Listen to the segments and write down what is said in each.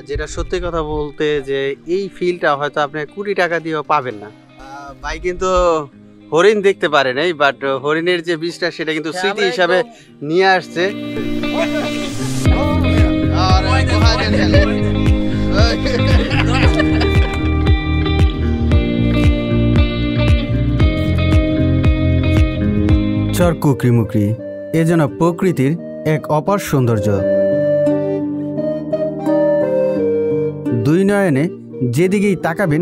যেটা সত্যি কথা বলতে যে এই ফিলটা হয়তো আপনি কোটি টাকা দিয়েও পাবেন না। ভাই কিন্তু হরিণ দেখতে পারে নাই, বাট হরিণের যে বীজটা সেটা কিন্তু স্মৃতি হিসাবে নিয়ে আসছে। চর কুকরিমুকরি এ যেন প্রকৃতির এক অপার সৌন্দর্য। দুই নয়নে যেদিকেই তাকাবেন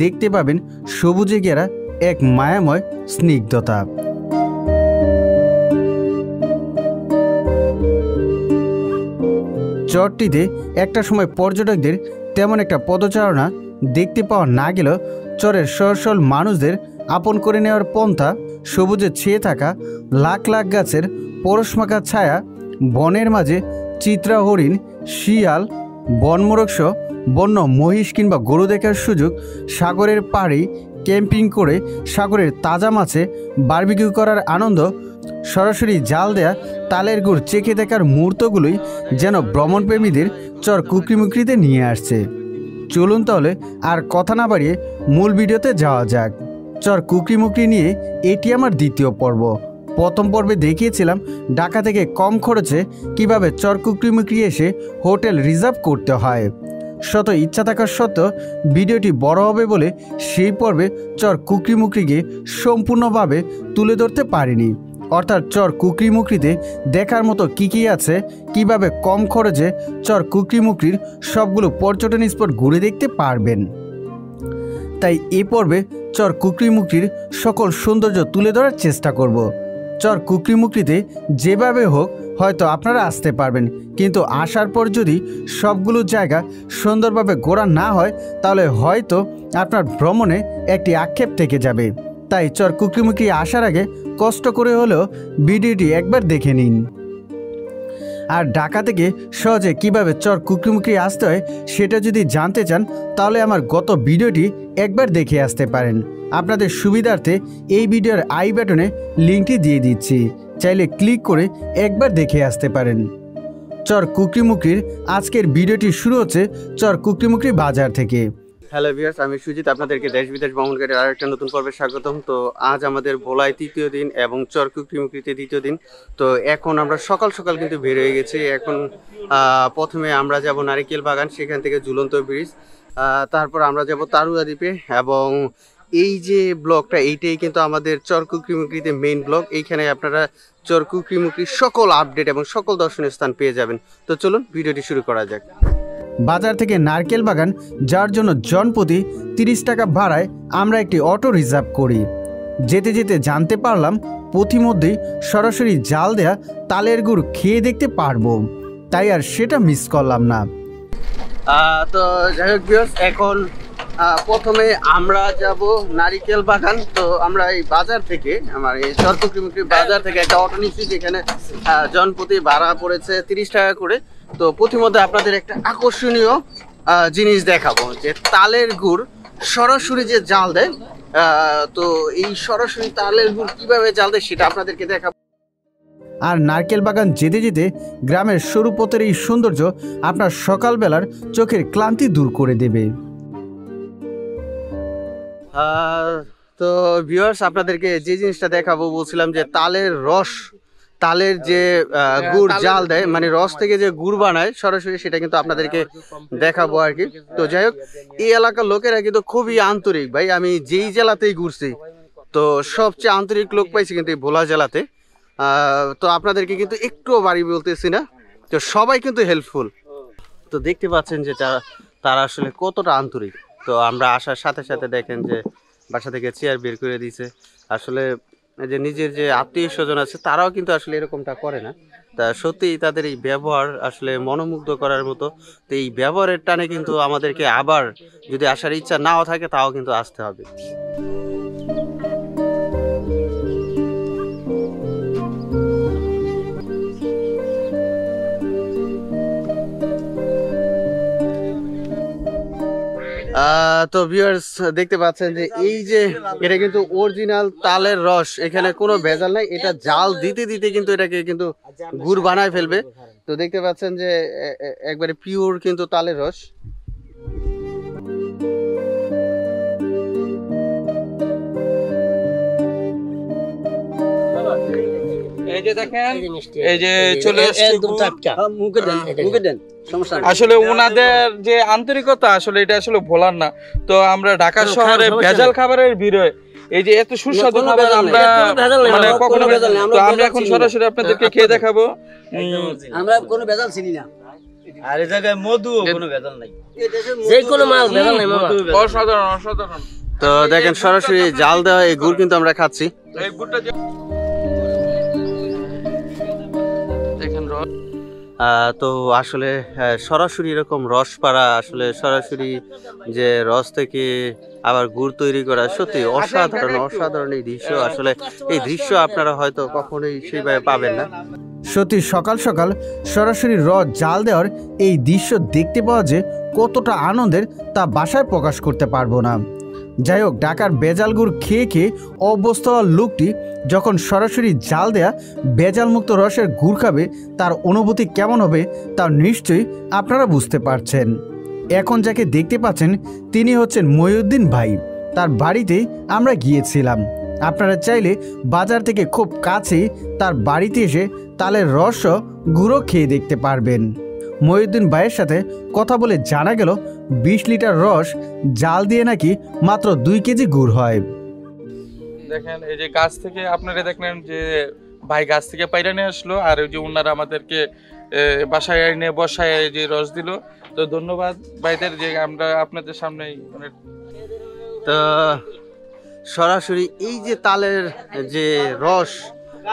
দেখতে পাবেন সবুজে ঘেরা এক মায়াময় স্নিগ্ধতা। চরটিতে একটা সময় পর্যটকদের তেমন একটা পদচারণা দেখতে পাওয়া না গেলেও চরের সরসল মানুষদের আপন করে নেওয়ার পন্থা সবুজে ছেয়ে থাকা লাখ লাখ গাছের পরশমাখা ছায়া, বনের মাঝে চিত্রা হরিণ, শিয়াল, বনমোরগ, বন্য মহিষ কিংবা গরু দেখার সুযোগ, সাগরের পাড়ে ক্যাম্পিং করে সাগরের তাজা মাছে বারবিকিউ করার আনন্দ, সরাসরি জাল দেয়া তালের গুড় চেখে দেখার মুহূর্তগুলোই যেন ভ্রমণপ্রেমীদের চর কুকরিমুকরিতে নিয়ে আসছে। চলুন তাহলে আর কথা না বাড়িয়ে মূল ভিডিওতে যাওয়া যাক। চর কুকরিমুকরি নিয়ে এটি আমার দ্বিতীয় পর্ব। প্রথম পর্বে দেখিয়েছিলাম ঢাকা থেকে কম খরচে কিভাবে চর কুকরিমুকরি এসে হোটেল রিজার্ভ করতে হয়। শত ইচ্ছা থাকা সত্ত্বেও ভিডিওটি বড় হবে বলে সেই পর্বে চর কুকরিমুকরিকে সম্পূর্ণভাবে তুলে ধরতে পারিনি। অর্থাৎ চর কুকরিমুকরিতে দেখার মতো কী আছে, কিভাবে কম খরচে চর কুকরিমুকরির সবগুলো পর্যটন স্পট ঘুরে দেখতে পারবেন। তাই এই পর্বে চর কুকরিমুকরির সকল সৌন্দর্য তুলে ধরার চেষ্টা করব। চর কুকরিমুকরিতে যেভাবে হোক হয়তো আপনারা আসতে পারবেন, কিন্তু আসার পর যদি সবগুলো জায়গা সুন্দরভাবে ঘোরা না হয় তাহলে হয়তো আপনার ভ্রমণে একটি আক্ষেপ থেকে যাবে। তাই চর কুকরিমুকরি আসার আগে কষ্ট করে হলেও ভিডিওটি একবার দেখে নিন। আর ঢাকা থেকে সহজে কিভাবে চর কুকরিমুকরি আসতে হয় সেটা যদি জানতে চান তাহলে আমার গত ভিডিওটি একবার দেখে আসতে পারেন। আপনাদের সুবিধার্থে এই ভিডিওর আই বাটনে লিঙ্কটি দিয়ে দিচ্ছি, চাইলে ক্লিক করে একবার দেখে আসতে পারেন। চর কুকরিমুকরির আজকের ভিডিওটি শুরু হচ্ছে চর কুকরিমুকরি বাজার থেকে। হ্যালো ভিউয়ার্স, আমি সুজিত, আপনাদেরকে দেশ বিদেশ ভ্রমণকারীর আরেকটা নতুন পর্বে স্বাগতম। তো আজ আমাদের ভোলায় তৃতীয় দিন এবং চর কুকরিমুকরিতে দ্বিতীয় দিন। তো এখন আমরা সকাল সকাল কিন্তু বের হয়ে গেছি। এখন প্রথমে আমরা যাব নারিকেল বাগান, সেখান থেকে ঝুলন্ত ব্রিজ, তারপর আমরা যাব তারুয়া দ্বীপে। এবং এই যে ব্লগটা এইটাই কিন্তু আমাদের চর কুকরিমুকরিতে মেইন ব্লগ। এইখানে আপনারা চর কুকরিমুকরির সকল আপডেট এবং সকল দর্শনীয় স্থান পেয়ে যাবেন। তো চলুন ভিডিওটি শুরু করা যাক। বাজার থেকে নারকেল বাগান যার জন্য জনপ্রতি 30 টাকা ভাড়ায় আমরা একটি অটো রিজার্ভ করি। যেতে যেতে জানতে পারলাম পথিমধ্যেই সরাসরি জাল দেয়া তালের গুড় খেয়ে দেখতে পারবো, তাই আর সেটা মিস করলাম না। তো যাই হোক ভিউয়ার্স, এখন প্রথমে আমরা যাব নারিকেল বাগান। তো আমরা এই বাজার থেকে, আমার এই চর কুকরিমুকরি বাজার থেকে একটা অটো নিচ্ছি, যেখানে জনপ্রতি ভাড়া পড়েছে 30 টাকা করে। তো প্রথমত আপনাদের একটা আকর্ষণীয় জিনিস দেখাবো, যে তালের গুড় সরাসরি যে জাল দেয়। তো এই সরাসরি তালের গুড় কিভাবে জাল দেয় সেটা আপনাদেরকে দেখাবো। আর নারকেল বাগান যেতে যেতে গ্রামের সরু পথের এই সৌন্দর্য আপনার সকালবেলার চোখের ক্লান্তি দূর করে দেবে। তো ভিউয়ার্স, আপনাদেরকে যে জিনিসটা দেখাবো বলছিলাম, যে তালের রস, তালের যে গুড় জাল দেয়, মানে রস থেকে যে গুড় বানায় সরাসরি, সেটা কিন্তু আপনাদেরকে দেখাবো আর কি। তো যাই হোক, এই এলাকার লোকেরা কিন্তু খুবই আন্তরিক ভাই। আমি যেই জেলাতেই ঘুরছি তো সবচেয়ে আন্তরিক লোক পাইছি কিন্তু এই ভোলা জেলাতে। তো আপনাদেরকে কিন্তু একটুও বাড়ি বলতেছি না, তো সবাই কিন্তু হেল্পফুল। তো দেখতে পাচ্ছেন যে তারা আসলে কতটা আন্তরিক। তো আমরা আসার সাথে সাথে দেখেন যে বাসা থেকে চেয়ার বের করে দিয়েছে। আসলে যে নিজের যে আত্মীয় স্বজন আছে তারাও কিন্তু আসলে এরকমটা করে না। তা সত্যিই তাদের এই ব্যবহার আসলে মনোমুগ্ধ করার মতো। তো এই ব্যবহারের টানে কিন্তু আমাদেরকে আবার যদি আসার ইচ্ছা নাও থাকে তাও কিন্তু আসতে হবে। তো ভিউয়ার্স দেখতে পাচ্ছেন যে এই যে এটা কিন্তু অরিজিনাল তালের রস, এখানে কোনো ভেজাল নাই। এটা জাল দিতে দিতে কিন্তু এটাকে কিন্তু গুড় বানায় ফেলবে। তো দেখতে পাচ্ছেন যে একবারে পিওর কিন্তু তালের রস। এই যে দেখেন, এই যে চলে আসছে একদম টাটকা। মুখে দেন, মুখে দেন, সমস্যা নেই। আসলে ওনাদের যে আন্তরিকতা আসলে এটা আসলে ভোলার না। তো আমরা ঢাকা শহরে ভেজাল খাবারের ভিড়ে এই যে এত সুস্বাদু খাবার আমরা মানে কখনো তো আমি এখন সরাসরি আপনাদেরকে খেয়ে দেখাবো। আমরা কোনো ভেজাল চিনি না। আর এই জায়গায় মধু কোনো ভেজাল নাই, যে কোনো মাল ভেজাল নাই মামা। অসাধারণ অসাধারণ। তো দেখেন সরাসরি জাল দেওয়া এই গুড় কিন্তু আমরা খাচ্ছি। এই গুড়টা দেখেন তো আসলে সরাসরি এরকম রস পাড়া, আসলে সরাসরি যে রস থেকে আবার গুড় তৈরি করা সত্যি অসাধারণ অসাধারণ এই দৃশ্য। আসলে এই দৃশ্য আপনারা হয়তো কখনোই সেইভাবে পাবেন না। সত্যি সকাল সকাল সরাসরি রস জাল দেওয়ার এই দৃশ্য দেখতে পাওয়া যে কতটা আনন্দের তা বাসায় প্রকাশ করতে পারবো না। যাই হোক, ঢাকার বেজাল গুড় খেয়ে খেয়ে অভ্যস্ত লোকটি যখন সরাসরি জাল দেয়া বেজাল মুক্ত রসের গুড় খাবে তার অনুভূতি কেমন হবে তা নিশ্চয়ই আপনারা বুঝতে পারছেন। এখন যাকে দেখতে পাচ্ছেন তিনি হচ্ছেন মহিউদ্দিন ভাই। তার বাড়িতে আমরা গিয়েছিলাম। আপনারা চাইলে বাজার থেকে খুব কাছেই তার বাড়িতে এসে তালের রস গুঁড়ো খেয়ে দেখতে পারবেন। মহিউদ্দিন ভাইয়ের সাথে কথা বলে জানা গেল 20 লিটার রস জাল দিয়ে নাকি মাত্র 2 কেজি গুড় হয়। দেখেন এই যে গাছ থেকে আপনারা দেখলেন যে ভাই গাছ থেকে পাইরা নিয়ে আসলো, আর ওই যে ওনারা আমাদেরকে বাসায় এনে বসায় যে রস দিল। তো ধন্যবাদ ভাইদের যে আমরা আপনাদের সামনে মানে তো সরাসরি এই যে তালের যে রস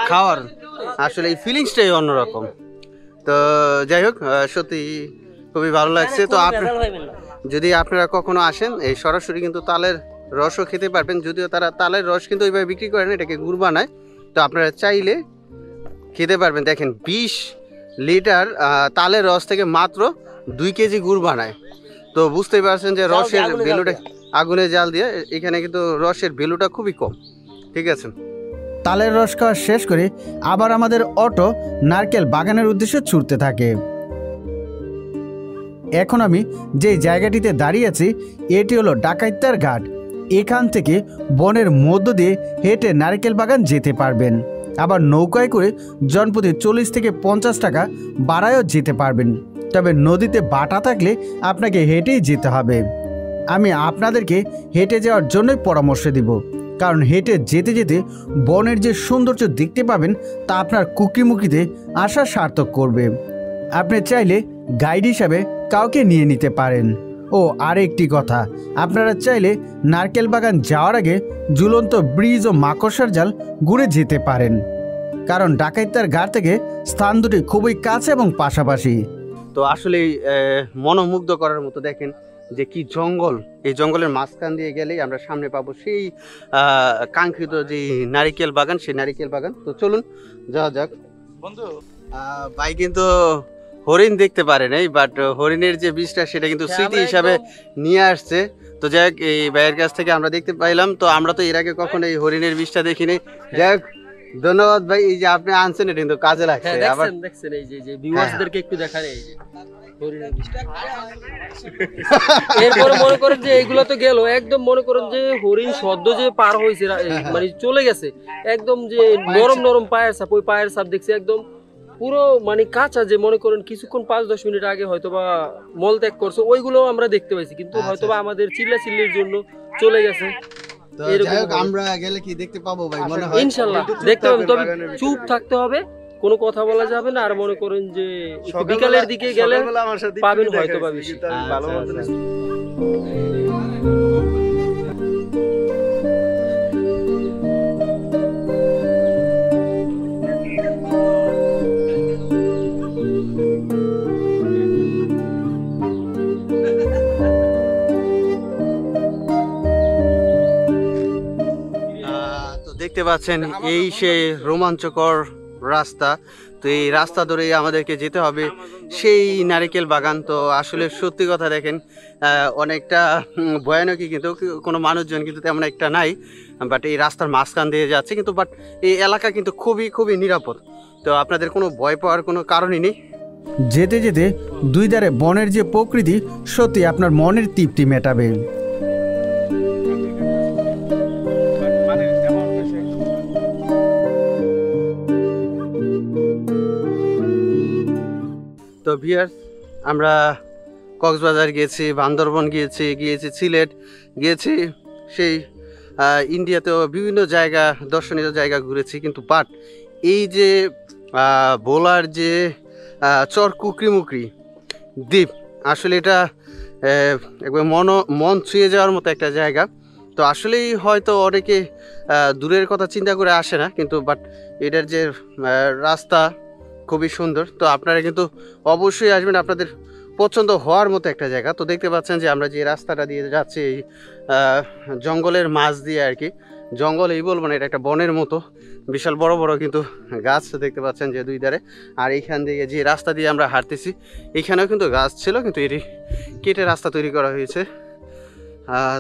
খাওয়ার আসলে এই ফিলিংসটাই অন্যরকম। তো যাই হোক, সত্যি খুবই ভালো লাগছে। তো যদি আপনারা কখনো আসেন এই সরাসরি কিন্তু তালের রসও খেতে পারবেন, যদিও তারা তালের রস কিন্তু ওইভাবে বিক্রি করে না, এটাকে গুড় বানায়। তো আপনারা চাইলে খেতে পারবেন। দেখেন 20 লিটার তালের রস থেকে মাত্র 2 কেজি গুড় বানায়। তো বুঝতেই পারছেন যে রসের ভ্যালুটা, আগুনে জাল দিয়ে, এখানে কিন্তু রসের ভ্যালুটা খুবই কম। ঠিক আছে, তালের রস খাওয়া শেষ করে আবার আমাদের অটো নারকেল বাগানের উদ্দেশ্যে ছুটতে থাকে। এখন আমি যে জায়গাটিতে দাঁড়িয়ে আছি এটি হলো ডাকাইতার ঘাট। এখান থেকে বনের মধ্য দিয়ে হেঁটে নারকেল বাগান যেতে পারবেন। আবার নৌকায় করে জনপ্রতি 40 থেকে 50 টাকা ভাড়ায়ও যেতে পারবেন। তবে নদীতে বাটা থাকলে আপনাকে হেঁটেই যেতে হবে। আমি আপনাদেরকে হেঁটে যাওয়ার জন্যই পরামর্শ দিব, কারণ হেঁটে যেতে যেতে বনের যে সৌন্দর্য দেখতে পাবেন তা আপনার কুকিমুকিতে আসা সার্থক করবে। আপনি চাইলে গাইড হিসাবে কাউকে নিয়ে নিতে পারেন। ও আরেকটি কথা, আপনারা চাইলে নারকেল বাগান যাওয়ার আগে ঝুলন্ত ব্রিজ ও মাকড়সার জাল ঘুরে যেতে পারেন, কারণ ডাকাইতার ঘাট থেকে স্থান দুটি খুবই কাছে এবং পাশাপাশি। তো আসলে মনোমুগ্ধ করার মতো। দেখেন যে কি জঙ্গল, এই জঙ্গলের মাঝখান দিয়ে গেলেই আমরা সামনে পাবো সেই কাঙ্ক্ষিত যে নারিকেল বাগান, সেই নারিকেল বাগান। তো চলুন যাওয়া যাক। বন্ধু ভাই কিন্তু হরিণ দেখতে পারে নাই, বাট হরিণের যে বীজটা সেটা কিন্তু স্মৃতি হিসাবে নিয়ে আসছে। তো যাই হোক, এই ভাইয়ের কাছ থেকে আমরা দেখতে পাইলাম। তো আমরা তো এর আগে কখনো এই হরিণের বীজটা দেখিনি। যাই হোক, ধন্যবাদ ভাই, এই যে আপনি আনছেন এটা কিন্তু কাজে লাগছে। আবার দেখছেন এই যে ভিউয়ার্সদেরকে একটু দেখান এই যে এরপরে মনে করেন যে এইগুলো তো গেল, একদম মনে করেন যে হরিণ সদ্য যে পার হয়েছে মানে চলে গেছে, একদম যে নরম নরম পায়ের ছাপ, ওই পায়ের ছাপ দেখছি একদম পুরো মানে কাঁচা, যে মনে করেন কিছুক্ষণ 5-10 মিনিট আগে হয়তোবা মল ত্যাগ করছে, ওইগুলো আমরা দেখতে পাইছি, কিন্তু হয়তোবা আমাদের চিল্লাচিল্লির জন্য চলে গেছে। আমরা গেলে কি দেখতে পাবো ভাই? মনে হয় ইনশাআল্লাহ দেখতে পাবেন, তবে চুপ থাকতে হবে, কোনো কথা বলা যাবে না। আর মনে করেন যে বিকালের দিকে গেলে পাবেন হয়তোবা বেশি। দেখতে পাচ্ছেন এই সেই রোমাঞ্চকর রাস্তা। তো এই রাস্তা ধরেই আমাদেরকে যেতে হবে সেই নারিকেল বাগান। তো আসলে সত্যি কথা দেখেন অনেকটা ভয়ানকই, কিন্তু কোনো মানুষজন কিন্তু তেমন একটা নাই, বাট এই রাস্তার মাঝখান দিয়ে যাচ্ছে কিন্তু, বাট এই এলাকা কিন্তু খুবই খুবই নিরাপদ। তো আপনাদের কোনো ভয় পাওয়ার কোনো কারণই নেই। যেতে যেতে দুই ধারে বনের যে প্রকৃতি সত্যি আপনার মনের তৃপ্তি মেটাবে। তো ভিউয়ার্স, আমরা কক্সবাজার গিয়েছি, বান্দরবন গিয়েছি সিলেট গিয়েছি, সেই ইন্ডিয়াতেও বিভিন্ন জায়গা, দর্শনীয় জায়গা ঘুরেছি, কিন্তু বাট এই যে ভোলার যে চর কুকরিমুকরি দ্বীপ, আসলে এটা একবার মন ছুঁয়ে যাওয়ার মতো একটা জায়গা। তো আসলেই হয়তো অনেকে দূরের কথা চিন্তা করে আসে না, কিন্তু বাট এটার যে রাস্তা খুবই সুন্দর। তো আপনারা কিন্তু অবশ্যই আসবেন, আপনাদের পছন্দ হওয়ার মতো একটা জায়গা। তো দেখতে পাচ্ছেন যে আমরা যে রাস্তাটা দিয়ে যাচ্ছি এই জঙ্গলের মাঝ দিয়ে আর কি, জঙ্গল এই বলবো না, এটা একটা বনের মতো, বিশাল বড় বড় কিন্তু গাছ দেখতে পাচ্ছেন যে দুই ধারে। আর এইখান দিয়ে যে রাস্তা দিয়ে আমরা হাঁটতেছি, এখানেও কিন্তু গাছ ছিল, কিন্তু এটি কেটে রাস্তা তৈরি করা হয়েছে।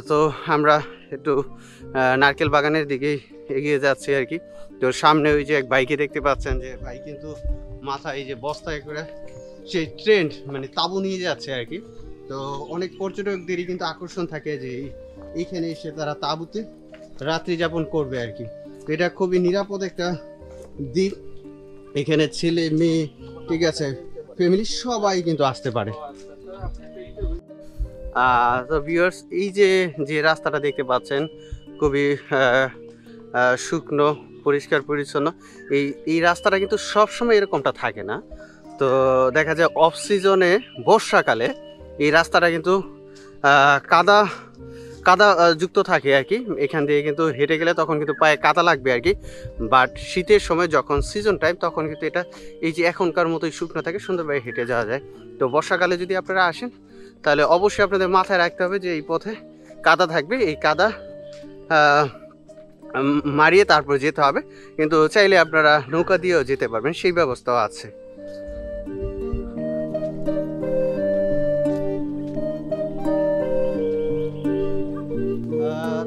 তো আমরা একটু নারকেল বাগানের দিকেই এগিয়ে যাচ্ছি আর কি। তো সামনে ওই যে এক বাইকে দেখতে পাচ্ছেন যে ভাই কিন্তু মাথায় এই যে বস্তায় করে সেই ট্রেন্ড মানে তাঁবু নিয়ে যাচ্ছে আর কি। তো অনেক পর্যটকদেরই কিন্তু আকর্ষণ থাকে যে এইখানে এসে তারা তাঁবুতে রাত্রি যাপন করবে আর কি। তো এটা খুবই নিরাপদ একটা দ্বীপ, এখানে ছেলে মেয়ে ঠিক আছে ফ্যামিলি সবাই কিন্তু আসতে পারে। তো ভিউয়ার্স, এই যে রাস্তাটা দেখতে পাচ্ছেন খুবই শুকনো, পরিষ্কার পরিচ্ছন্ন। এই রাস্তাটা কিন্তু সবসময় এরকমটা থাকে না। তো দেখা যায় অফ সিজনে বর্ষাকালে এই রাস্তাটা কিন্তু কাদা যুক্ত থাকে আর কি। এখান দিয়ে কিন্তু হেঁটে গেলে তখন কিন্তু পায়ে কাদা লাগবে আর কি। বাট শীতের সময় যখন সিজন টাইম তখন কিন্তু এটা এই যে এখনকার মতোই শুকনো থাকে, সুন্দরভাবে হেঁটে যাওয়া যায়। তো বর্ষাকালে যদি আপনারা আসেন তাহলে অবশ্যই আপনাদের মাথায় রাখতে হবে যে এই পথে কাদা থাকবে, এই কাদা মারিয়ে তারপর যেতে হবে। কিন্তু চাইলে আপনারা নৌকা দিয়েও যেতে পারবেন, সেই ব্যবস্থাও আছে।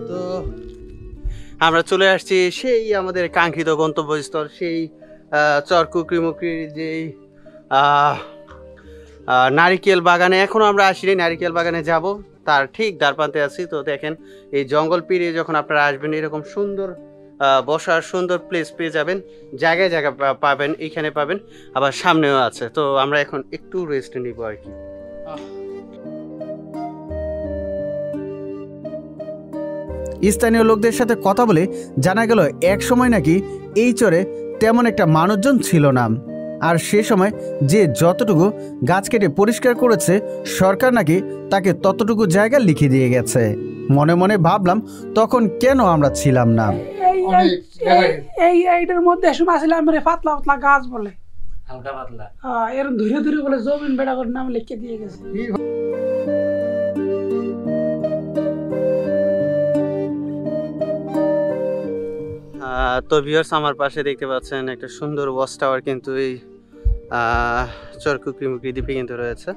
তো আমরা চলে আসছি সেই আমাদের কাঙ্ক্ষিত গন্তব্যস্থল, সেই চর কুকরিমুকরির যেই নারিকেল বাগানে। এখনও আমরা আসিনি, নারিকেল বাগানে যাব, তার ঠিক দ্বারপ্রান্তে আছি। তো দেখেন এই জঙ্গল পেরিয়ে যখন আপনারা আসবেন এরকম সুন্দর বসার সুন্দর প্লেস পেয়ে যাবেন, জায়গায় জায়গা পাবেন, এইখানে পাবেন, আবার সামনেও আছে। তো আমরা এখন একটু রেস্ট নিব আর কি। স্থানীয় লোকদের সাথে কথা বলে জানা গেল এক সময় নাকি এই চরে তেমন একটা মানুষজন ছিল না, আর সে সময় যে যতটুকু গাছ কেটে পরিষ্কার করেছে সরকার নাকি তাকে ততটুকু জায়গা লিখে দিয়ে গেছে। মনে মনে ভাবলাম তখন কেন আমরা ছিলাম না। এইটার মধ্যে সময় আসলে আমরা পাতলা পাতলা গাছ বলে হালকা পাতলা, এরকম ধীরে ধীরে বলে জমিন বেড়া করে নাম লিখে দিয়ে গেছে। তো ভিউয়ার্স, আমার পাশে দেখতে পাচ্ছেন একটা সুন্দর ওয়াচ টাওয়ার কিন্তু এই চর কুকরিমুকরি দ্বীপে কিন্তু রয়েছে।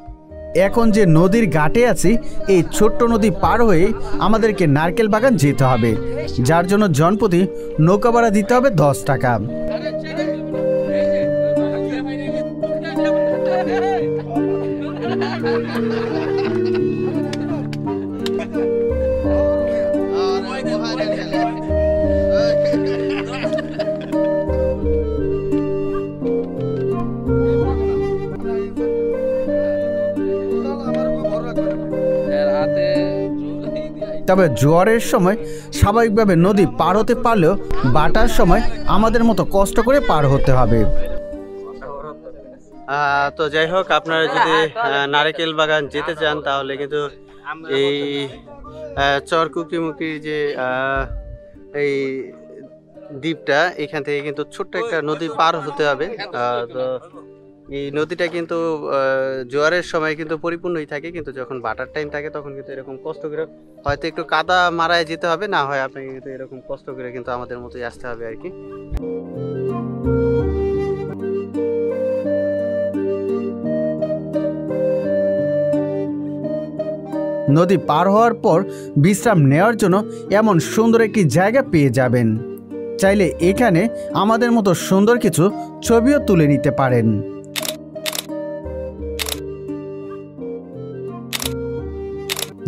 এখন যে নদীর ঘাটে আছি, এই ছোট্ট নদী পার হয়ে আমাদেরকে নারকেল বাগান যেতে হবে, যার জন্য জনপ্রতি নৌকা ভাড়া দিতে হবে 10 টাকা। তবে জোয়ারের সময় স্বাভাবিকভাবে নদী পার হতে পারলেও বাটার সময় আমাদের মতো কষ্ট করে পার হতে হবে। তো যাই হোক, আপনারা যদি নারকেল বাগান যেতে চান তাহলে কিন্তু এই চর কুকরিমুকরির যে এই দ্বীপটা, এখান থেকে কিন্তু ছোট্ট একটা নদী পার হতে হবে। তো এই নদীটা কিন্তু জোয়ারের সময় কিন্তু পরিপূর্ণই থাকে, কিন্তু যখন বাটার টাইম থাকে তখন কিন্তু এরকম কষ্ট করে হয়তো একটু কাদা মারায় যেতে হবে, না হয় আপনাকে কিন্তু এরকম কষ্ট করে কিন্তু আমাদের মতোই আসতে হবে আর কি। নদী পার হওয়ার পর বিশ্রাম নেওয়ার জন্য এমন সুন্দর একটি জায়গা পেয়ে যাবেন। চাইলে এখানে আমাদের মতো সুন্দর কিছু ছবিও তুলে নিতে পারেন।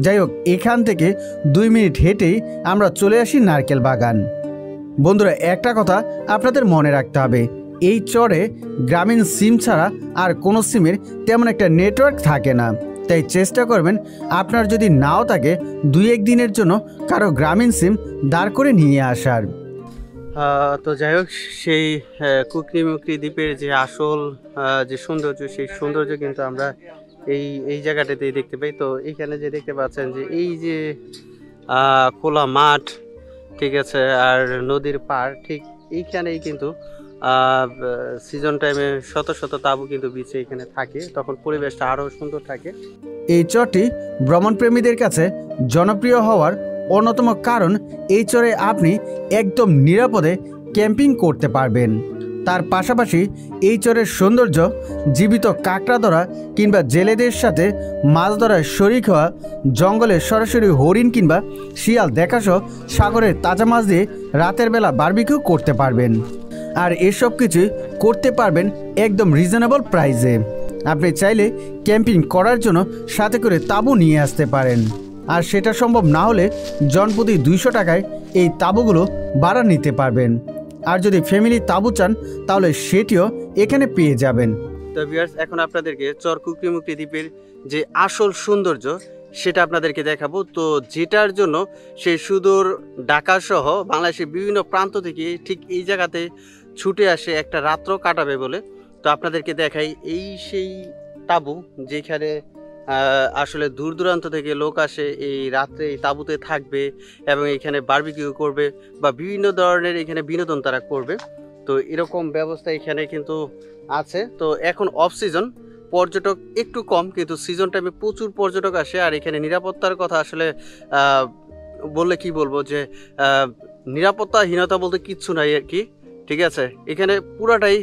যাই হোক, এখান থেকে 2 মিনিট হেঁটেই আমরা চলে আসি নারকেল বাগান। বন্ধুরা, একটা কথা আপনাদের মনে রাখতে হবে, এই চরে গ্রামীণ সিম ছাড়া আর কোনো সিমের তেমন একটা নেটওয়ার্ক থাকে না। তাই চেষ্টা করবেন আপনার যদি নাও থাকে 2-1 দিনের জন্য কারো গ্রামীণ সিম দাঁড় করে নিয়ে আসার। তো যাই হোক, সেই কুকরিমুকরি দ্বীপের যে আসল যে সৌন্দর্য, সেই সৌন্দর্য কিন্তু আমরা এই জায়গাটাতেই দেখতে পাই। তো এইখানে যে দেখতে পাচ্ছেন যে এই যে খোলা মাঠ, ঠিক আছে, আর নদীর পাড়, ঠিক এইখানেই কিন্তু সিজন টাইমে শত শত তাঁবু কিন্তু বিছে এখানে থাকে, তখন পরিবেশটা আরও সুন্দর থাকে। এই চরটি ভ্রমণপ্রেমীদের কাছে জনপ্রিয় হওয়ার অন্যতম কারণ এই চরে আপনি একদম নিরাপদে ক্যাম্পিং করতে পারবেন। তার পাশাপাশি এই চরের সৌন্দর্য জীবিত কাঁকড়া ধরা কিংবা জেলেদের সাথে মাছ ধরায় শরিক হওয়া, জঙ্গলে সরাসরি হরিণ কিংবা শিয়াল দেখাসহ সাগরের তাজা মাছ দিয়ে রাতের বেলা বারবিকিউ করতে পারবেন। আর এসব কিছু করতে পারবেন একদম রিজনেবল প্রাইসে। আপনি চাইলে ক্যাম্পিং করার জন্য সাথে করে তাঁবু নিয়ে আসতে পারেন, আর সেটা সম্ভব না হলে জনপ্রতি 200 টাকায় এই তাঁবুগুলো ভাড়া নিতে পারবেন। আর যদি ফ্যামিলি তাঁবু চান তাহলে সেটিও এখানে পেয়ে যাবেন। তো ভিউয়ার্স, এখন আপনাদেরকে চর কুকরিমুকরি দ্বীপের যে আসল সৌন্দর্য সেটা আপনাদেরকে দেখাবো। তো যেটার জন্য সেই সুদূর ঢাকা সহ বাংলাদেশের বিভিন্ন প্রান্ত থেকে ঠিক এই জায়গাতে ছুটে আসে একটা রাত্র কাটাবে বলে। তো আপনাদেরকে দেখাই এই সেই তাঁবু, যেখানে আসলে দূর দূরান্ত থেকে লোক আসে এই রাত্রে এই তাঁবুতে থাকবে এবং এখানে বারবিকিউ করবে বা বিভিন্ন ধরনের এখানে বিনোদন তারা করবে। তো এরকম ব্যবস্থা এখানে কিন্তু আছে। তো এখন অফ সিজন, পর্যটক একটু কম, কিন্তু সিজন টাইমে প্রচুর পর্যটক আসে। আর এখানে নিরাপত্তার কথা আসলে বললে কি বলবো, যে নিরাপত্তাহীনতা বলতে কিচ্ছু নাই আর কি, ঠিক আছে, এখানে পুরাটাই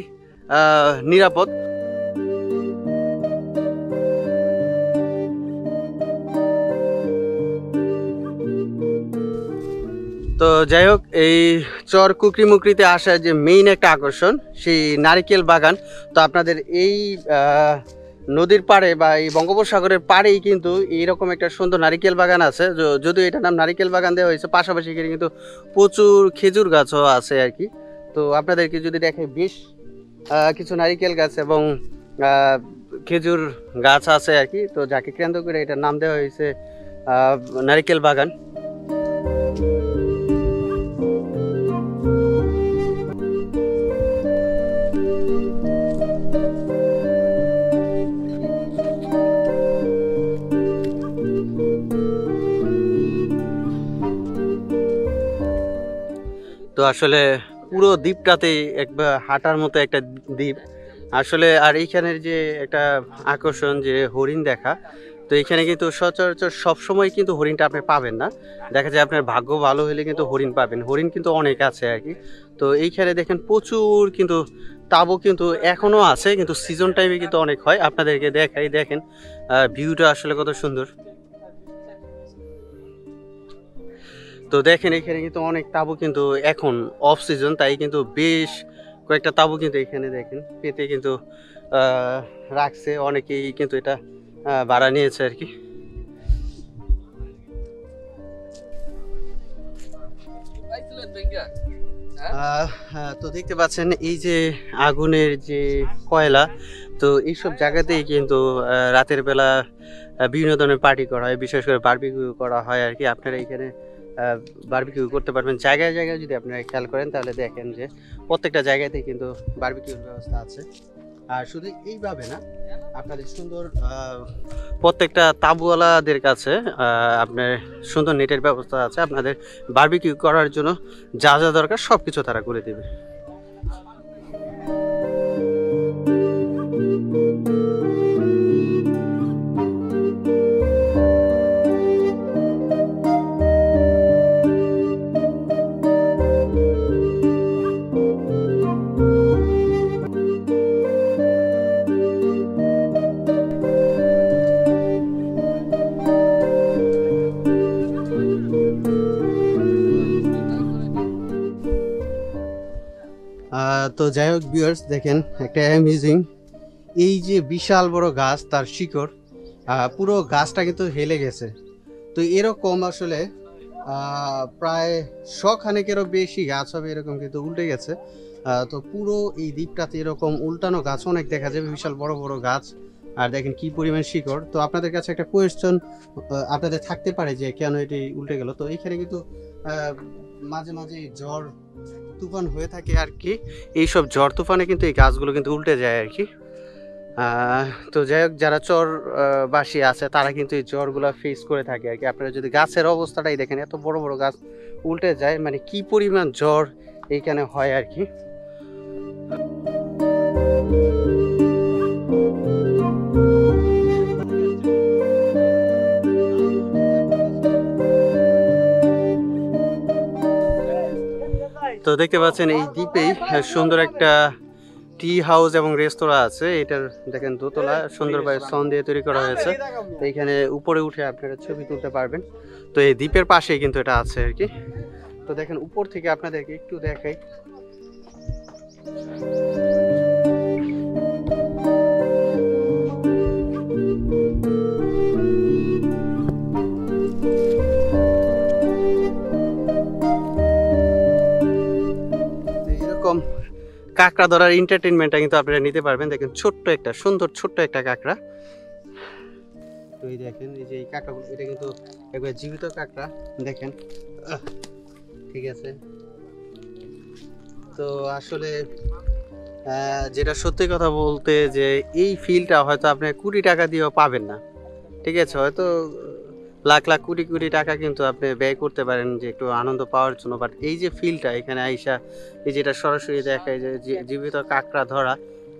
নিরাপদ। তো যাই হোক, এই চর কুকরিমুকরিতে আসার যে মেইন একটা আকর্ষণ সেই নারিকেল বাগান। তো আপনাদের এই নদীর পাড়ে বা এই বঙ্গোপসাগরের পাড়েই কিন্তু এইরকম একটা সুন্দর নারিকেল বাগান আছে। যদিও এটার নাম নারিকেল বাগান দেওয়া হয়েছে, পাশাপাশি এখানে কিন্তু প্রচুর খেজুর গাছও আছে আর কি। তো আপনাদেরকে যদি দেখে বেশ কিছু নারিকেল গাছ এবং খেজুর গাছ আছে আর কি। তো যাকে কেন্দ্র করে এটার নাম দেওয়া হয়েছে নারিকেল বাগান। তো আসলে পুরো দ্বীপটাতেই একবার হাঁটার মতো একটা দ্বীপ আসলে। আর এইখানের যে একটা আকর্ষণ যে হরিণ দেখা, তো এখানে কিন্তু সচরাচর সবসময় কিন্তু হরিণটা আপনি পাবেন না, দেখা যায় আপনার ভাগ্য ভালো হলে কিন্তু হরিণ পাবেন। হরিণ কিন্তু অনেক আছে আর কি। তো এইখানে দেখেন প্রচুর কিন্তু তাঁবু কিন্তু এখনও আছে, কিন্তু সিজন টাইমে কিন্তু অনেক হয়। আপনাদেরকে দেখাই, দেখেন ভিউটা আসলে কত সুন্দর। তো দেখেন এখানে কিন্তু অনেক তাঁবু কিন্তু এখন অফ সিজন, তাই কিন্তু বেশ কয়েকটা তাঁবু কিন্তু এখানে দেখেন পেতে কিন্তু রাখছে, অনেকেই কিন্তু এটা ভাড়া নিয়েছে আর কি। তো দেখতে পাচ্ছেন এই যে আগুনের যে কয়লা, তো এইসব জায়গাতেই কিন্তু রাতের বেলা বিভিন্ন ধরনের পার্টি করা হয়, বিশেষ করে বারবিকিউ করা হয় আর কি। আপনারা এখানে বারবিকিউ করতে পারবেন জায়গায় জায়গায়। যদি আপনারা খেয়াল করেন তাহলে দেখেন যে প্রত্যেকটা জায়গাতেই কিন্তু বারবিকিউর ব্যবস্থা আছে। আর শুধু এইভাবে না, আপনাদের সুন্দর প্রত্যেকটা তাঁবুওয়ালাদের কাছে আপনার সুন্দর নেটের ব্যবস্থা আছে। আপনাদের বারবিকিউ করার জন্য যা যা দরকার সব কিছু তারা করে দেবে। তো যাই হোক ভিউয়ার্স, দেখেন একটা অ্যামেজিং, এই যে বিশাল বড় গাছ, তার শিকড় পুরো গাছটা কিন্তু হেলে গেছে। তো এরকম আসলে প্রায় 100 খানেকেরও বেশি গাছ হবে এরকম কিন্তু উল্টে গেছে। তো পুরো এই দ্বীপটাতে এরকম উল্টানো গাছ অনেক দেখা যাবে, বিশাল বড় বড় গাছ। আর দেখেন কি পরিমাণ শিকড়। তো আপনাদের কাছে একটা কোয়েশ্চন আপনাদের থাকতে পারে যে কেন এটি উল্টে গেল। তো এখানে কিন্তু মাঝে মাঝে ঝড় তুফান হয়ে থাকে আর কি। এইসব ঝড় তুফানে কিন্তু এই গাছগুলো কিন্তু উল্টে যায় আর কি। তো যাই হোক, যারা চর বাসী আছে তারা কিন্তু এই ঝড়গুলো ফেস করে থাকে আর কি। আপনারা যদি গাছের অবস্থাটাই দেখেন, এত বড় বড় গাছ উল্টে যায়, মানে কি পরিমাণ ঝড় এইখানে হয় আর কি। তো দেখতে পাচ্ছেন এই দ্বীপেই সুন্দর একটা টি হাউস এবং রেস্তোরাঁ আছে। এটার দেখেন দোতলা, সুন্দরভাবে সন দিয়ে তৈরি করা হয়েছে। তো এইখানে উপরে উঠে আপনারা ছবি তুলতে পারবেন। তো এই দ্বীপের পাশেই কিন্তু এটা আছে আর কি। তো দেখেন উপর থেকে আপনাদেরকে একটু দেখাই। এরকম কাঁকড়া ধরার এন্টারটেইনমেন্টটা কিন্তু আপনারা নিতে পারবেন। দেখেন ছোট্ট একটা সুন্দর ছোট্ট একটা কাঁকড়া। তো এই দেখেন, এই যে এই কাঁকড়াগুলো, এটা কিন্তু একবার জীবিত কাঁকড়া। দেখেন, ঠিক আছে। তো আসলে যেটা সত্যি কথা বলতে, যে এই ফিলটা হয়তো আপনি 20 টাকা দিয়েও পাবেন না, ঠিক আছে। হয়তো লাখ লাখ কোটি কোটি টাকা কিন্তু আপনি ব্যয় করতে পারেন যে একটু আনন্দ পাওয়ার জন্য, বাট এই যে ফিলটা এখানে আইসা, এই যেটা সরাসরি দেখায় যে জীবিত কাঁকড়া ধরা,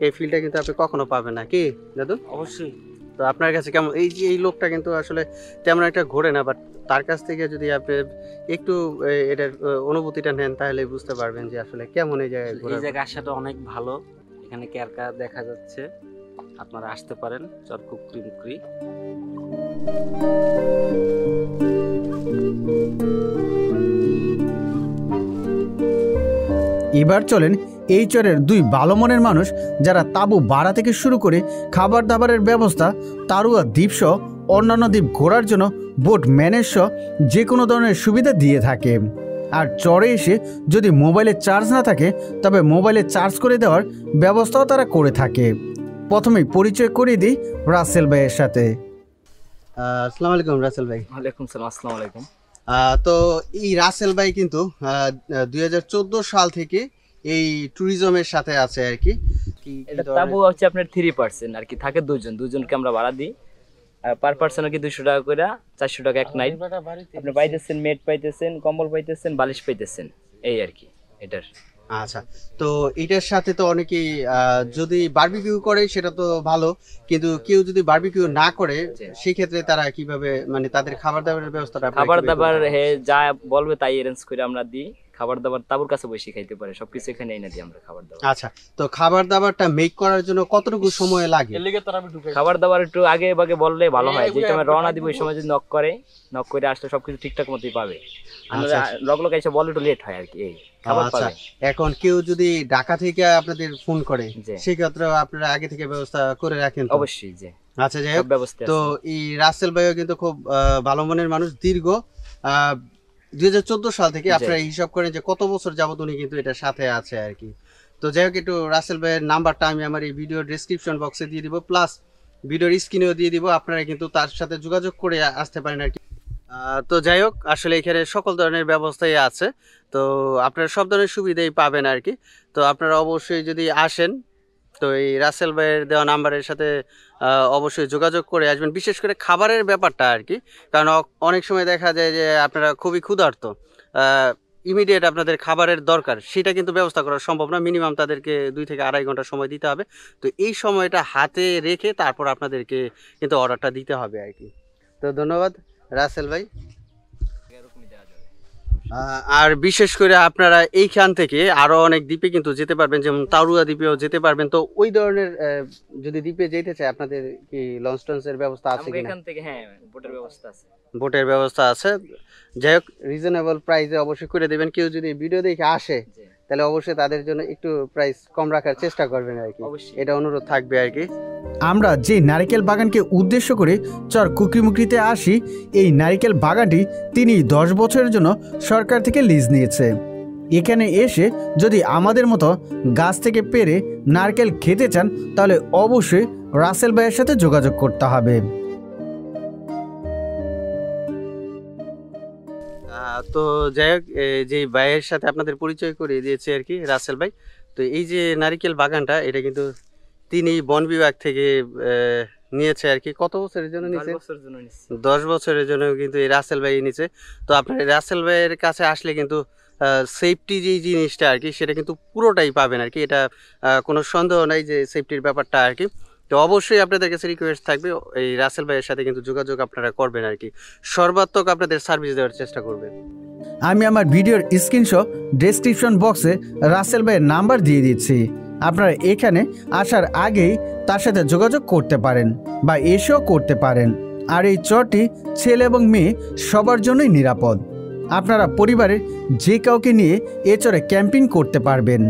এই ফিলটা কিন্তু আপনি কখনো পাবেন না, কি দাদু? অবশ্যই। তো আপনার কাছে কেমন? এই যে এই লোকটা কিন্তু আসলে তেমন একটা ঘোরে না, বাট তার কাছ থেকে যদি আপনি একটু এটার অনুভূতিটা নেন তাহলে বুঝতে পারবেন যে আসলে কেমন এই জায়গায় ঘোরা। এই জায়গা আসাটা অনেক ভালো। এখানে কেরকা দেখা যাচ্ছে, আপনারা আসতে পারেন চরকুকরি মুকরি। এবার চলেন এই চরের দুই ভালো মনের মানুষ যারা তাঁবু ভাড়া থেকে শুরু করে খাবার দাবারের ব্যবস্থা, তারুয়া দ্বীপসহ অন্যান্য দ্বীপ ঘোরার জন্য বোট ম্যানেজ সহ যে কোনো ধরনের সুবিধা দিয়ে থাকে। আর চরে এসে যদি মোবাইলে চার্জ না থাকে তবে মোবাইলে চার্জ করে দেওয়ার ব্যবস্থাও তারা করে থাকে। প্রথমেই পরিচয় করিয়ে দিই রাসেল ভাইয়ের সাথে। আসসালামু আলাইকুম রাসেল ভাই। ওয়ালাইকুম সালাম। আসসালামু আলাইকুম। তো এই রাসেল ভাই কিন্তু 2014 সাল থেকে এই ট্যুরিজমের সাথে আছে আর কি। এটা তাবু হচ্ছে আপনার 3% আর কি, থাকে দুজনকে আমরা ভাড়া দিই। পার পার্সন আর কি 200 টাকা করে, 400 টাকা এক নাইট। আপনি পাইতেছেন মেট পাইতেছেন, কম্বল পাইতেছেন, বালিশ পাইতেছেন, এই আর কি এটার। আচ্ছা, তো এটার সাথে তো অনেকেই যদি বারবিকিউ করে সেটা তো ভালো, কিন্তু কেউ যদি বারবিকিউ না করে সেই ক্ষেত্রে তারা কিভাবে, মানে তাদের খাবার দাবারের ব্যবস্থাটা? খাবার দাবার যা বলবে তাই অ্যারেঞ্জ করে আমরা দিই। খাবার দাবার তাবুর কাছে বসে খাইতে পারে, সবকিছু এখানে এনে দিই আমরা খাবার দাবার। আচ্ছা, তো খাবার দাবারটা মেক করার জন্য কতটুকু সময় লাগে? খাবার দাবার একটু আগে ভাগে বললে ভালো হয়। যে সময় রওনা দিব ওই সময় যদি নক করে আসলে সবকিছু ঠিকঠাক মতোই পাবে। লগ এসে বলে একটু লেট হয় আর কি, এই খাবার পাবে। এখন কেউ যদি ঢাকা থেকে আপনাদের ফোন করে সেক্ষেত্রে আপনারা আগে থেকে ব্যবস্থা করে রাখেন? অবশ্যই। যে আচ্ছা, যাই হোক, তো এই রাসেল ভাইও কিন্তু খুব ভালো মনের মানুষ। দীর্ঘ 2014 সাল থেকে আপনারা হিসাব করেন যে কত বছর যাবত উনি কিন্তু এটার সাথে আছে আর কি। তো যাই হোক, একটু রাসেল ভাইয়ের নাম্বারটা আমি আমার এই ভিডিও ডেসক্রিপশন বক্সে দিয়ে দিব, প্লাস ভিডিওর স্ক্রিনেও দিয়ে দিব, আপনারা কিন্তু তার সাথে যোগাযোগ করে আসতে পারেন আর কি। তো যাই হোক, আসলে এখানে সকল ধরনের ব্যবস্থাই আছে, তো আপনারা সব ধরনের সুবিধাই পাবেন আর কি। তো আপনারা অবশ্যই যদি আসেন তো এই রাসেল ভাইয়ের দেওয়া নাম্বারের সাথে অবশ্যই যোগাযোগ করে আসবেন, বিশেষ করে খাবারের ব্যাপারটা আর কি। কারণ অনেক সময় দেখা যায় যে আপনারা খুবই ক্ষুধার্ত, ইমিডিয়েট আপনাদের খাবারের দরকার, সেটা কিন্তু ব্যবস্থা করা সম্ভব না। মিনিমাম তাদেরকে 2 থেকে 2.5 ঘন্টা সময় দিতে হবে। তো এই সময়টা হাতে রেখে তারপর আপনাদেরকে কিন্তু অর্ডারটা দিতে হবে আর কি। তো ধন্যবাদ রাসেল ভাই। আর বিশেষ করে আপনারা এইখান থেকে আরো অনেক দ্বীপে কিন্তু যেতে পারবেন, যেমন তারুয়া দ্বীপেও যেতে পারবেন। তো ওই ধরনের যদি দ্বীপে যেতে চায় আপনাদের কি লঞ্চ টঞ্চের ব্যবস্থা আছে কিনা? এখান থেকে হ্যাঁ, বোটের ব্যবস্থা আছে। বোটের ব্যবস্থা আছে। যাই হোক, রিজনেবল প্রাইসে অবশ্যই করে দেবেন। কেউ যদি ভিডিও দেখে আসে তাহলে অবশ্যই তাদের জন্য একটু প্রাইস কম রাখার চেষ্টা করবেন আর কি, অবশ্যই। এটা অনুরোধ থাকবে আর কি। আমরা যে নারিকেল বাগানকে উদ্দেশ্য করে চর কুকরিমুকরিতে আসি, এই নারিকেল বাগানটি তিনি 10 বছরের জন্য সরকার থেকে লিজ নিয়েছে। এখানে এসে যদি আমাদের মতো গাছ থেকে পেরে নারকেল খেতে চান তাহলে অবশ্যই রাসেল ভাইয়ের সাথে যোগাযোগ করতে হবে। তো যাই হোক, যে ভাইয়ের সাথে আপনাদের পরিচয় করিয়ে দিয়েছে আর কি, রাসেল ভাই। তো এই যে নারিকেল বাগানটা, এটা কিন্তু তিনি বন বিভাগ থেকে নিয়েছে আর কি। কত বছরের জন্য নিয়েছে? 10 বছরের জন্য নিচ্ছি। 10 বছরের জন্য কিন্তু এই রাসেল ভাই নিচে। তো আপনার এই রাসেল ভাইয়ের কাছে আসলে কিন্তু সেফটি যেই জিনিসটা আর কি, সেটা কিন্তু পুরোটাই পাবেন আর কি। এটা কোনো সন্দেহ নাই যে সেফটির ব্যাপারটা আর কি। তো অবশ্যই আপনাদের কাছে রিকোয়েস্ট থাকবে, এই রাসেল ভাইয়ের সাথে কিন্তু যোগাযোগ আপনারা করবেন আর কি, সর্বাত্মক আপনাদের সার্ভিস দেওয়ার চেষ্টা করবেন। আমি আমার ভিডিওর স্ক্রিনশট ডেসক্রিপশন বক্সে রাসেল ভাইয়ের নাম্বার দিয়ে দিচ্ছি। আপনারা এখানে আসার আগেই তার সাথে যোগাযোগ করতে পারেন বা এসেও করতে পারেন। আর এই চরটি ছেলে এবং মেয়ে সবার জন্যই নিরাপদ। আপনারা পরিবারের যে কাউকে নিয়ে এ চরে ক্যাম্পিং করতে পারবেন।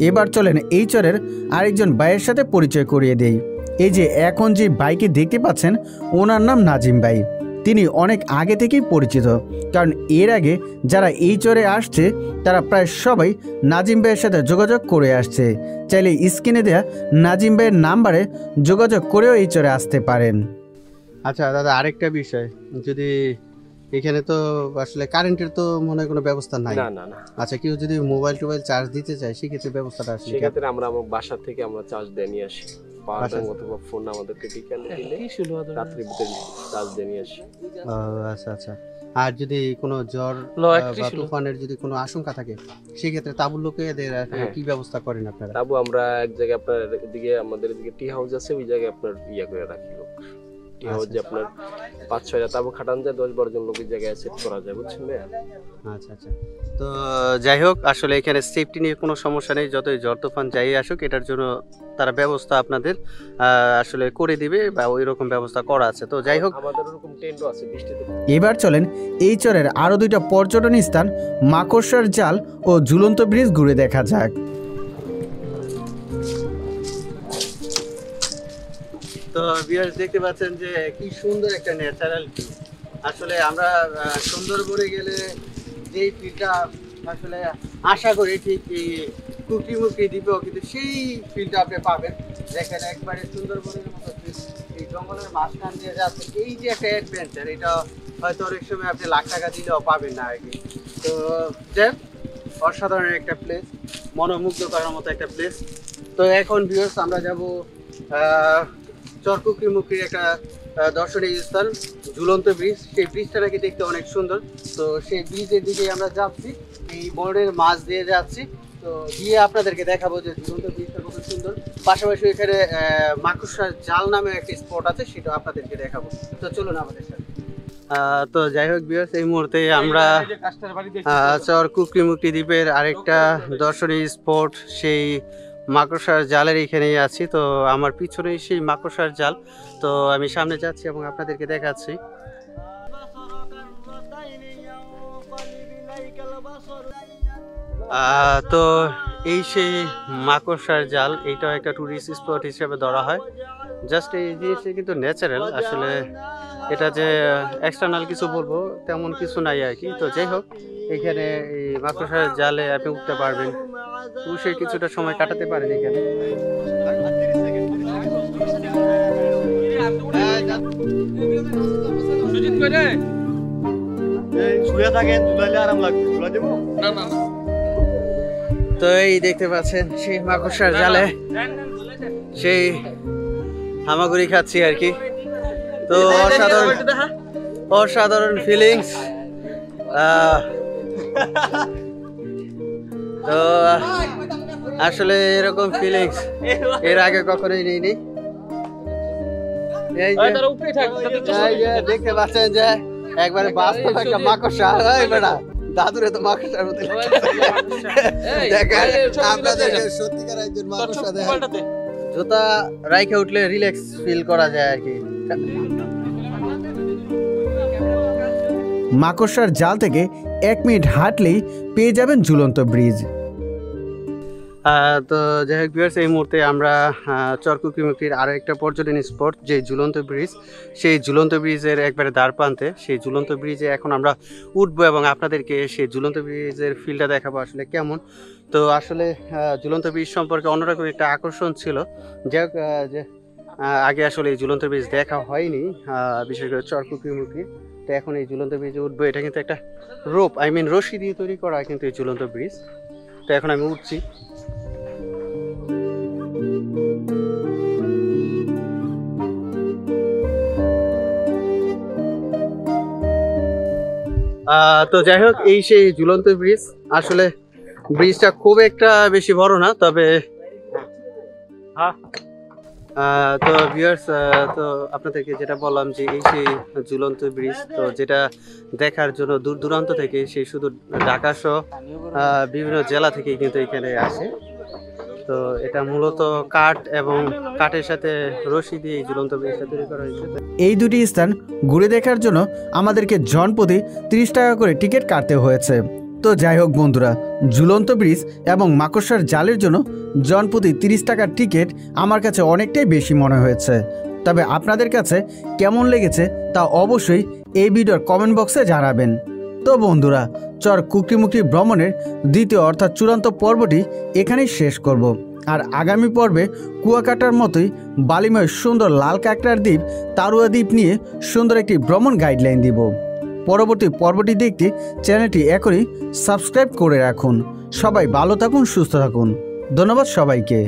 এবার চলেন এই চরের আরেকজন ভাইয়ের সাথে পরিচয় করিয়ে দেই। এই যে এখন যে বাইকে দেখতে পাচ্ছেন, ওনার নাম নাজিম ভাই। তিনি অনেক আগে থেকেই পরিচিত, কারণ এর আগে যারা এই চরে আসছে তারা প্রায় সবাই নাজিম ভাইয়ের সাথে যোগাযোগ করে আসছে। চাইলে স্ক্রিনে দেওয়া নাজিম ভাইয়ের নাম্বারে যোগাযোগ করেও এই চরে আসতে পারেন। আচ্ছা দাদা, আরেকটা বিষয়, যদি এখানে তো আসলে কারেন্টের তো মনে হয় কোনো ব্যবস্থা নাই। না না না, আচ্ছা, কেউ যদি মোবাইল টোবাইল চার্জ দিতে চায় সেক্ষেত্রে ব্যবস্থাটা আসলে সেক্ষেত্রে আমরা আমার বাসা থেকে আমরা চার্জ দিয়ে নিয়ে আসি। পাওয়ার আচ্ছা। ব্যাংক অথবা ফোন আমাদেরকে বিকালে দিলে রাত্রির ভিতরে চার্জ দিয়ে নিয়ে আসি। আচ্ছা আচ্ছা। আর যদি কোনো জ্বর বা তুফানের যদি কোনো আশঙ্কা থাকে সেক্ষেত্রে তাঁবুর লোকেদের কি ব্যবস্থা করেন আপনারা? তাবু আমরা এক জায়গায় আপনার এদিকে, আমাদের এদিকে টি হাউস আছে, ওই জায়গায় আপনার ইয়া করে রাখি লোক। টি হাউস যে আপনার 5-6টা তাবু খাটানো যায়, 10-12 জন লোকের জায়গায় সেট করা যায়, বুঝছেন ভাই? আচ্ছা আচ্ছা। তো যাই হোক, আসলে এখানে সেফটি নিয়ে কোনো সমস্যা নেই। যতই ঝড় তুফান যাই আসুক, এটার জন্য তারা ব্যবস্থা আপনাদের আসলে করে দিবে বা ওই রকম ব্যবস্থা করা আছে। তো যাই হোক, আমাদের ওরকম টেন্টও আছে বৃষ্টিতে। এবার চলেন এই চরের আরও 2টা পর্যটন স্থান মাকড়সার জাল ও ঝুলন্ত ব্রিজ ঘুরে দেখা যাক। তো ভিউয়ার্স দেখতে পাচ্ছেন যে কি সুন্দর একটা ন্যাচারাল ভিউ। আসলে আমরা সুন্দরবনে গেলে যেই ফিলটা আসলে আশা করি, ঠিক এই কুকরিমুকরি দ্বীপেও কিন্তু সেই ফিলটা আপনি পাবেন, যেখানে একবারে সুন্দরবনের মতো এই জঙ্গলের মাঝখান দিয়ে যাচ্ছে। এই যে একটা অ্যাডভেঞ্চার, এটা হয়তো অনেক সময় আপনি লাখ টাকা দিলেও পাবেন না আর কি। তো যাই হোক, অসাধারণ একটা প্লেস, মনোমুগ্ধ করার মতো একটা প্লেস। তো এখন ভিউয়ার্স আমরা যাব চর কুকরিমুকরির একটা দর্শনীয় স্থান, ঝুলন্ত ব্রিজ। সেই ব্রিজটা নাকি দেখতে অনেক সুন্দর। তো সেই ব্রিজের দিকে আমরা যাচ্ছি, এই বনের মাছ দিয়ে যাচ্ছি। তো গিয়ে আপনাদেরকে দেখাবো যে ঝুলন্ত ব্রিজটা কত সুন্দর। পাশাপাশি এখানে মাকড়সার জাল নামে একটা স্পট আছে, সেটা আপনাদেরকে দেখাবো। তো চলুন আমাদের সাথে। তো যাই হোক ভিউয়ার্স, এই মুহূর্তে আমরা চর কুকরিমুকরি দ্বীপের আরেকটা দর্শনীয় স্পট, সেই মাকড়সার জালের এখানেই আছি। তো আমার পিছনেই সেই মাকড়সার জাল। তো আমি সামনে যাচ্ছি এবং আপনাদেরকে দেখাচ্ছি। তো এই সেই মাকড়সার জাল, এইটাও একটা টুরিস্ট স্পট হিসেবে ধরা হয়। জাস্ট এই জিনিসটা কিন্তু ন্যাচারাল, আসলে এটা যে এক্সটার্নাল কিছু বলবো তেমন কিছু নাই আর কি। তো যাই হোক, এখানে এই মাকড়সার জালে আপনি উঠতে পারবেন, অবশ্যই কিছুটা সময় কাটাতে পারেন এখানে। তো এই দেখতে পাচ্ছেন সেই মাকড়সার জালে সেই হামাগুড়ি খাচ্ছি আর কি। তো অসাধারণ ফিলিংস। তো আসলে এরকম ফিলিংস এর আগে কখনোই নেইনি। এই যে দেখতে পাচ্ছেন যে একবারে বাস্তব একটা মাকড়সা। বেটা দাদুরে তো মাকড়সার মতো দেখেন, আপনাদের সত্যিকার একজন মাকড়সা দেখেন। জুতা রাইখে উঠলে রিল্যাক্স ফিল করা যায় আর কি। মাকড়সার জাল থেকে 1 মিনিট হাঁটলেই পেয়ে যাবেন ঝুলন্ত ব্রিজ। তো যাই হোক ভিউয়ার্স, এই মুহূর্তে আমরা চর কুকিমুখির আরও একটা পর্যটন স্পট যে ঝুলন্ত ব্রিজ, সেই ঝুলন্ত ব্রিজের একবারে দ্বার প্রান্তে। সেই ঝুলন্ত ব্রিজে এখন আমরা উঠবো এবং আপনাদেরকে সেই ঝুলন্ত ব্রিজের ফিলটা দেখাবো আসলে কেমন। তো আসলে ঝুলন্ত ব্রিজ সম্পর্কে অন্যরকম একটা আকর্ষণ ছিল, যাই হোক যে আগে আসলে এই ঝুলন্ত ব্রিজ দেখা হয়নি, বিশেষ করে চর কুকিমুখি। তো এখন এই ঝুলন্ত ব্রিজে উঠবো। এটা কিন্তু একটা রোপ, রশি দিয়ে তৈরি করা কিন্তু এই ঝুলন্ত ব্রিজ। তো এখন আমি উঠছি। তো যাই হোক, এই সেই ঝুলন্ত ব্রিজ। আসলে ব্রিজটা খুব একটা বেশি বড় না, তবে তো ভিউয়ার্স, তো আপনাদেরকে যেটা বললাম যে এই সেই ঝুলন্ত ব্রিজ, তো যেটা দেখার জন্য দূর দূরান্ত থেকে, সেই শুধু ঢাকা সহ বিভিন্ন জেলা থেকে কিন্তু এখানে আসে। তো এটা মূলত কাঠ এবং কাঠের সাথে রশি দিয়ে এই ঝুলন্ত ব্রিজটা তৈরি করা হয়েছে। এই দুটি স্থান ঘুরে দেখার জন্য আমাদেরকে জনপ্রতি 30 টাকা করে টিকিট কাটতে হয়েছে। তো যাই হোক বন্ধুরা, ঝুলন্ত ব্রিজ এবং মাকড়সার জালের জন্য জনপ্রতি 30 টাকার টিকিট আমার কাছে অনেকটাই বেশি মনে হয়েছে। তবে আপনাদের কাছে কেমন লেগেছে তা অবশ্যই এই ভিডিওর কমেন্ট বক্সে জানাবেন। তো বন্ধুরা, চর কুকিমুখি ভ্রমণের দ্বিতীয় অর্থাৎ চূড়ান্ত পর্বটি এখানেই শেষ করব। আর আগামী পর্বে কুয়াকাটার মতোই বালিময় সুন্দর লাল কাঁকড়ার দ্বীপ, তারুয়া দ্বীপ নিয়ে সুন্দর একটি ভ্রমণ গাইডলাইন দিব। পরবর্তী পর্বটি দেখতে চ্যানেলটি এখনই সাবস্ক্রাইব করে রাখুন। সবাই ভালো থাকুন, সুস্থ থাকুন। ধন্যবাদ সবাইকে।